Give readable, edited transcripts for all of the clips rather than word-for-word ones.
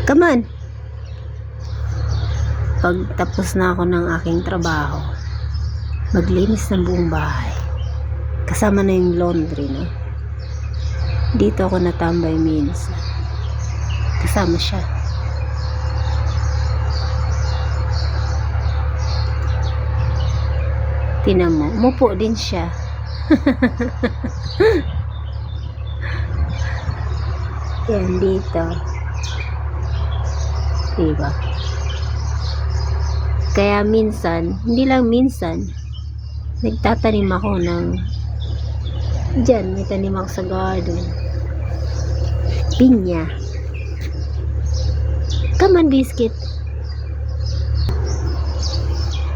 Come on. Pag tapos na ako ng aking trabaho, maglinis ng buong bahay. Kasama na yung laundry, no? Dito ako natambay minsan. Kasama siya. Tinan mo, mupo din siya. Yan dito. Diba? Kaya minsan, hindi lang minsan, nagtatanim ako ng dyan, may tanim ako sa garden. Pinya. Come on, biscuit.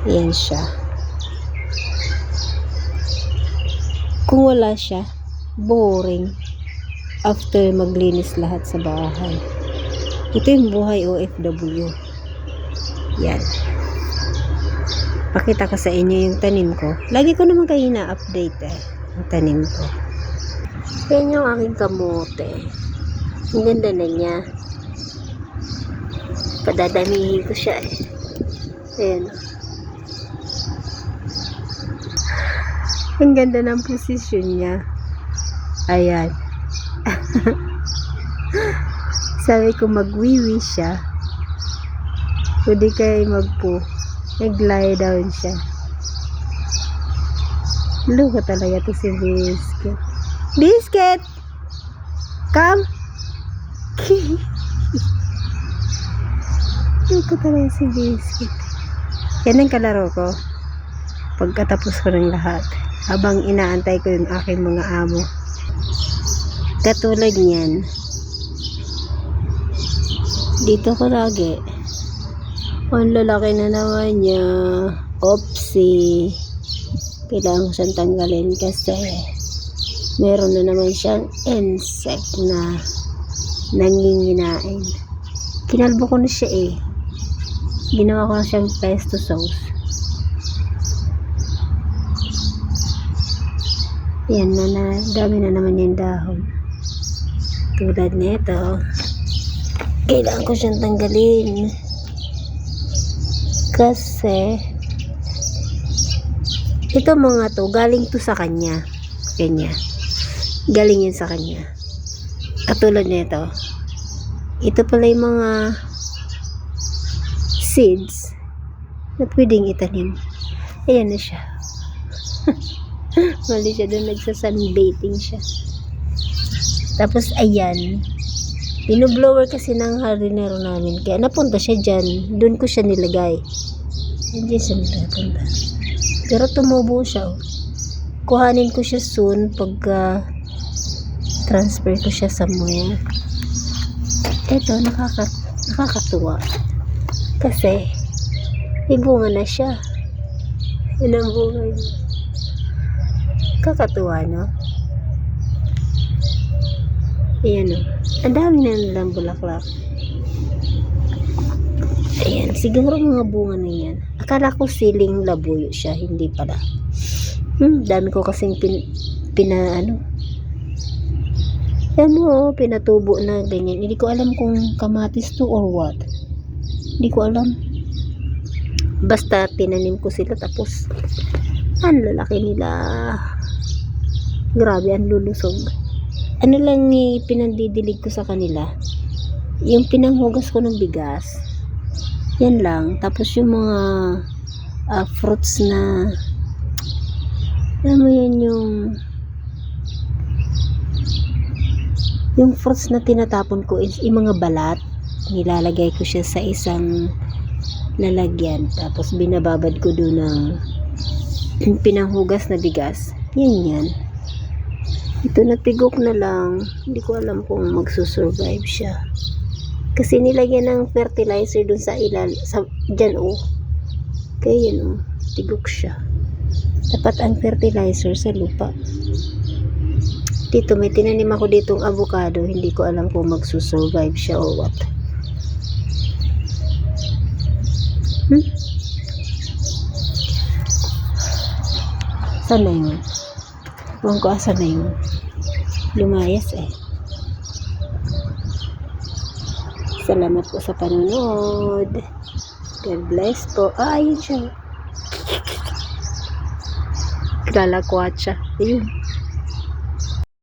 Yan siya. Kung wala siya, boring. After maglinis lahat sa bahay. Ito yung buhay OFW. Yan. Pakita ko sa inyo yung tanim ko. Lagi ko naman kayo na-update ang tanim ko. Yan yung aking kamote. Ang ganda na niya. Padadamihin ko siya Ayan. Ang ganda ng posisyon niya. Ayan. Sabi ko magwiwi siya. Pwede kayo nag-lie down siya. Luko talaga to si Biscuit. Biscuit! Come! Luko talaga si Biscuit. Yan ang kalaro ko. Pagkatapos ko ng lahat. Habang inaantay ko yung aking mga amo. Katulad niyan. Dito ko lagi. Ang lalaki na naman niya. Oopsie. Kailangan ko siyang tanggalin kasi meron na naman siyang insect na nanginginain. Kinalbo ko na siya Ginawa ko na siyang pesto sauce. Yan na dami na naman yung dahon. Tulad nito. Kailangan ko siyang tanggalin. Kasi ito mga to, galing to sa kanya. Ganyan. Galing yun sa kanya. Katulad nito. Ito pala yung mga seeds na pwedeng itanim. Ayan na siya. Mali siya doon, nagsasunbathing siya. Tapos ayan, binublower kasi ng hardinero namin, kaya napunta siya dyan. Doon ko siya nilagay. Hindi siya napunta. Pero tumubo siya. Kuhanin ko siya soon pagka transfer ko siya somewhere. Eto, nakakatuwa. Kasi may bunga na siya. Yan ang bunga niya. Kakatuwa, no? Ayan, ang dami na nilang bulaklak. Ayan, siguro mga bunga na yan. Akala ko siling labuyo siya, hindi pala. Dami ko kasing pinatubo na ganyan. Hindi ko alam kung kamatis to or what. Hindi ko alam. Basta tinanim ko sila tapos ang lalaki nila. Grabe, ang lulusog. Ano lang pinandidilig ko sa kanila, yung pinanghugas ko ng bigas, yan lang. Tapos yung mga fruits na, alam mo yan, yung fruits na tinatapon ko is yung mga balat, nilalagay ko siya sa isang lalagyan, tapos binababad ko doon ng pinanghugas na bigas. Yan. Ito natigok na lang. Hindi ko alam kung magsusurvive siya. Kasi nilagyan ng fertilizer dun sa dyan Kaya yan tigok siya. Dapat ang fertilizer sa lupa. Dito may tinanim ako ditong avocado. Hindi ko alam kung magsusurvive siya or what. Saan na yun? Huwag ko asa na yun. Lumayas Salamat po sa panonood. God bless po. Ayun siya. Lalakwat siya. Ayun.